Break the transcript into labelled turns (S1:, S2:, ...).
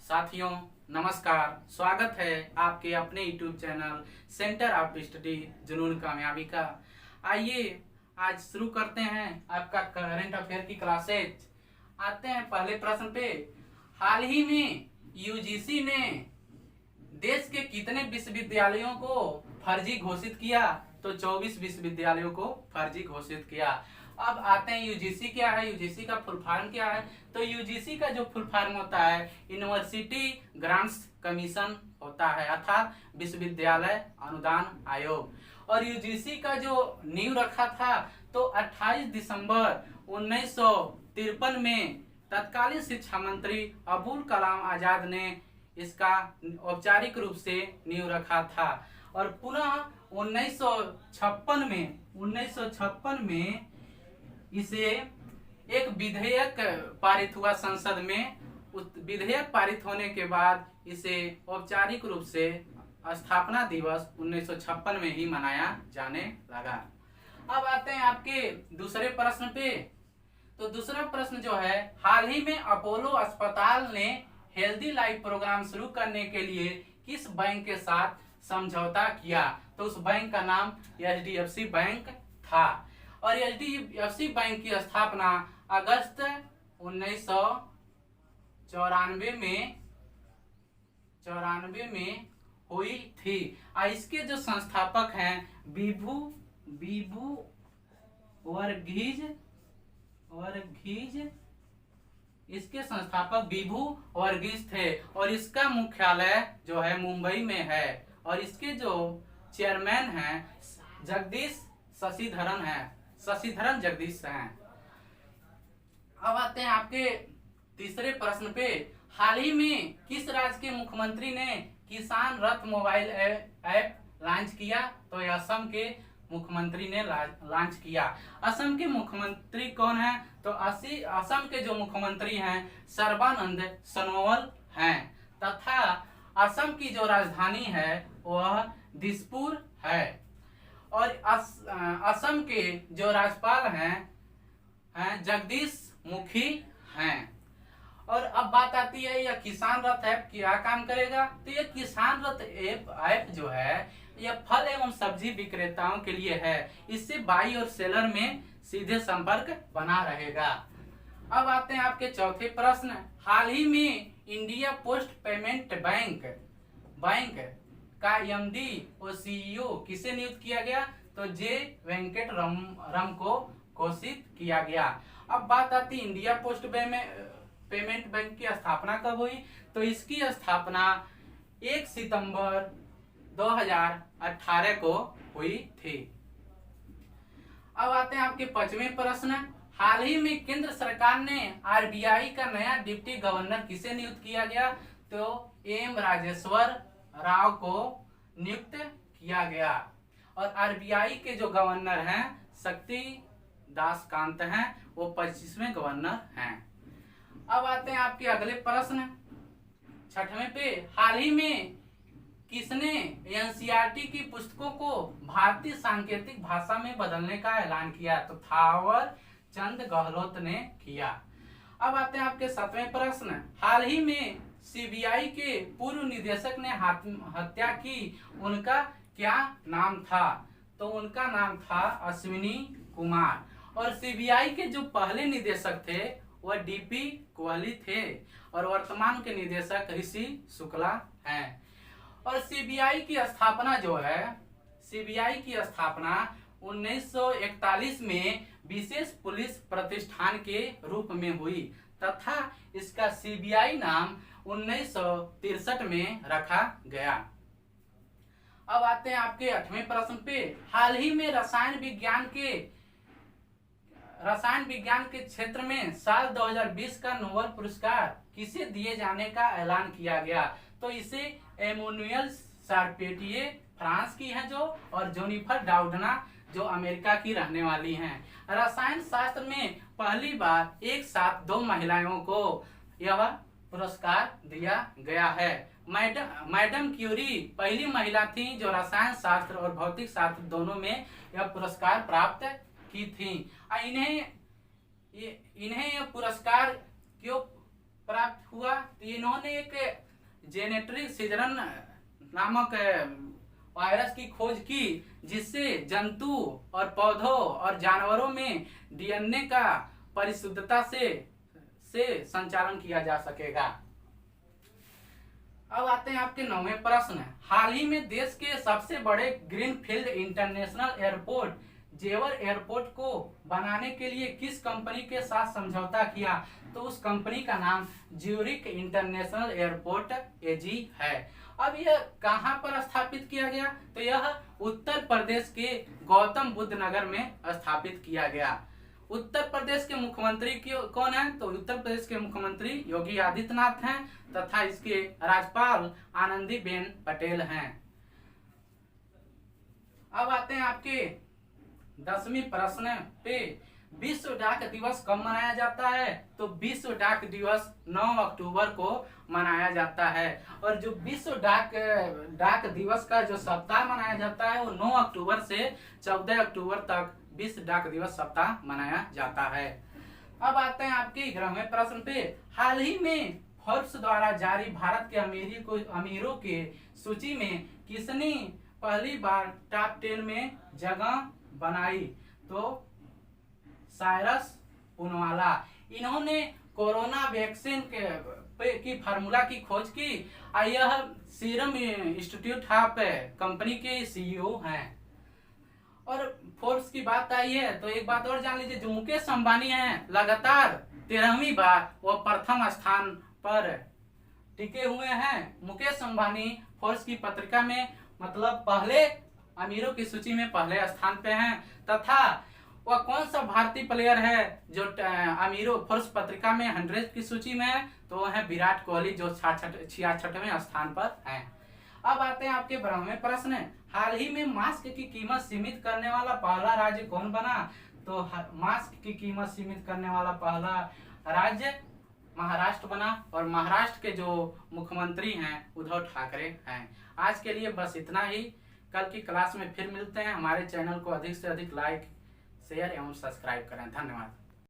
S1: साथियों नमस्कार, स्वागत है आपके अपने YouTube channel centre of study जुनून कामयाबी का। आइए आज शुरू करते हैं आपका करंट अफेयर की क्लासेज। आते हैं पहले प्रश्न पे। हाल ही में यूजीसी ने देश के कितने विश्वविद्यालयों को फर्जी घोषित किया? तो 24 विश्वविद्यालयों को फर्जी घोषित किया। अब आते हैं यूजीसी क्या है, यूजीसी का फुल फॉर्म क्या है। तो यूजीसी का जो फुल फॉर्म होता है यूनिवर्सिटी ग्रांट्स कमीशन होता है, अर्थात विश्वविद्यालय अनुदान आयोग। और यूजीसी का जो नींव रखा था तो 28 दिसंबर 1953 में तत्कालीन शिक्षा मंत्री अबुल कलाम आजाद ने इसका औपचारिक रूप से नींव रखा था। और पुनः 1956 में इसे एक विधेयक पारित हुआ संसद में। उस विधेयक पारित होने के बाद इसे औपचारिक रूप से स्थापना दिवस 1956 में ही मनाया जाने लगा। अब आते हैं आपके दूसरे प्रश्न पे। तो दूसरा प्रश्न जो है, हाल ही में अपोलो अस्पताल ने हेल्दी लाइफ प्रोग्राम शुरू करने के लिए किस बैंक के साथ समझौता किया? तो उस बैंक का नाम एचडीएफसी बैंक था। और एचडीएफसी बैंक की स्थापना अगस्त 1994 में हुई थी। इसके जो संस्थापक हैं बीबू वर्गीज, इसके संस्थापक बीबू वर्गीज थे। और इसका मुख्यालय जो है मुंबई में है। और इसके जो चेयरमैन हैं शशिधरन जगदीश हैं। अब आते हैं आपके तीसरे प्रश्न पे। हाल ही में किस राज्य के मुख्यमंत्री ने किसान रथ मोबाइल ऐप लॉन्च किया? तो यह असम के मुख्यमंत्री ने लॉन्च किया। असम के मुख्यमंत्री कौन है? तो असम के जो मुख्यमंत्री हैं सर्बानंद सोनोवाल हैं। तथा असम की जो राजधानी है वह दिसपुर है। और असम के जो राज्यपाल हैं जगदीश मुखी हैं। और अब बात आती है यह किसान रथ ऐप क्या काम करेगा? तो यह किसान रथ ऐप जो है यह फल एवं सब्जी विक्रेताओं के लिए है। इससे बाई और सेलर में सीधे संपर्क बना रहेगा। अब आते हैं आपके चौथे प्रश्न। हाल ही में इंडिया पोस्ट पेमेंट बैंक का एमडी और सीईओ किसे नियुक्त किया गया? तो जे वेंकट रम को घोषित किया गया। अब बात आती इंडिया पोस्ट पेमेंट बैंक की स्थापना कब हुई? तो इसकी स्थापना 1 सितंबर 2018 को हुई थी। अब आते हैं आपके पांचवें प्रश्न। हाल ही में केंद्र सरकार ने आरबीआई का नया डिप्टी गवर्नर किसे नियुक्त किया गया? तो एम राजेश्वर राव को नियुक्त किया गया। और आरबीआई के जो गवर्नर हैं शक्ति दास कांत हैं, वो 25वें गवर्नर हैं। अब आते हैं आपके अगले प्रश्न छठवें पे। हाल ही में किसने एनसीईआरटी की पुस्तकों को भारतीय सांकेतिक भाषा में बदलने का ऐलान किया? तो थावर चंद गहलोत ने किया। अब आते हैं आपके सातवें प्रश्न। हाल ही में सीबीआई के पूर्व निदेशक ने हत्या की, उनका क्या नाम था? तो उनका नाम था अश्विनी कुमार। और सीबीआई के जो पहले निदेशक थे वह डीपी कोहली थे। और वर्तमान के निदेशक ऋषि शुक्ला हैं। और सीबीआई की स्थापना जो है, सीबीआई की स्थापना 1941 में विशेष पुलिस प्रतिष्ठान के रूप में हुई तथा इसका सीबीआई नाम 1963 में रखा गया। अब आते हैं आपके 8वें प्रश्न पे। हाल ही में रसायन विज्ञान के क्षेत्र में साल 2020 का नोबेल पुरस्कार किसे दिए जाने का ऐलान किया गया? तो इसे एमोनुएल शार्पेटिये फ्रांस की हैं जो, और जेनिफर डाउडना जो अमेरिका की रहने वाली हैं। रसायन शास्त्र में पहली बार एक साथ 2 महिलाओं को यह पुरस्कार दिया गया है। मैडम क्यूरी पहली महिला थी जो रसायन शास्त्र और भौतिक शास्त्र दोनों में यह पुरस्कार प्राप्त की थी। इन्हें यह पुरस्कार क्यों प्राप्त हुआ। तो इन्होंने एक जेनेटिक सिजरन नामक वायरस की खोज की, जिससे जंतु और पौधों और जानवरों में डीएनए का परिशुद्धता से संचालन किया जा सकेगा। अब आते हैं आपके 9वें प्रश्न। हाल ही में देश के सबसे बड़े ग्रीनफील्ड इंटरनेशनल एयरपोर्ट जेवर एयरपोर्ट को बनाने के लिए किस कंपनी के साथ समझौता किया? तो उस कंपनी का नाम ज्यूरिक इंटरनेशनल एयरपोर्ट एजी है। अब यह कहां पर स्थापित किया गया? तो यह उत्तर प्रदेश के गौतम बुद्ध नगर में स्थापित किया गया। उत्तर प्रदेश के मुख्यमंत्री कौन है? तो उत्तर प्रदेश के मुख्यमंत्री योगी आदित्यनाथ हैं तथा इसके राज्यपाल आनंदीबेन पटेल हैं। अब आते हैं आपके 10वीं प्रश्न पे। विश्व डाक दिवस कब मनाया जाता है? तो विश्व डाक दिवस 9 अक्टूबर को मनाया जाता है। और जो विश्व डाक दिवस का जो सप्ताह मनाया जाता है वो 9 अक्टूबर से 14 अक्टूबर तक विश्व डाक दिवस सप्ताह मनाया जाता है। अब आते हैं आपके 11वें प्रश्न पे। हाल ही में फोर्ब्स द्वारा जारी भारत के अमीरों के सूची में किसने पहली बार टॉप 10 में जगह बनाई? तो साइरस पूनवाला। इन्होंने कोरोना वैक्सीन की फार्मूला की खोज की। यह सीरम इंस्टीट्यूट ऑफ कंपनी के सीईओ हैं। और फोर्ब्स की बात आई है तो एक बात और जान लीजिए, जो मुकेश अंबानी हैं लगातार 13वीं बार वो प्रथम स्थान पर टिके हुए हैं। मुकेश अंबानी फोर्ब्स की पत्रिका में मतलब पहले अमीरों की सूची में पहले स्थान पे हैं। तथा वह कौन सा भारतीय प्लेयर है जो अमीरों फोर्ब्स पत्रिका में 100 की सूची में है? तो वह है विराट कोहली, जो 66वें स्थान पर हैं। अब आते हैं आपके 12वें प्रश्न। हाल ही में मास्क की कीमत सीमित करने वाला पहला राज्य कौन बना? तो मास्क की कीमत सीमित करने वाला पहला राज्य महाराष्ट्र बना। और महाराष्ट्र के जो मुख्यमंत्री हैं उद्धव ठाकरे हैं। आज के लिए बस इतना ही। कल की क्लास में फिर मिलते हैं। हमारे चैनल को अधिक से अधिक लाइक, शेयर एवं सब्सक्राइब करें। धन्यवाद।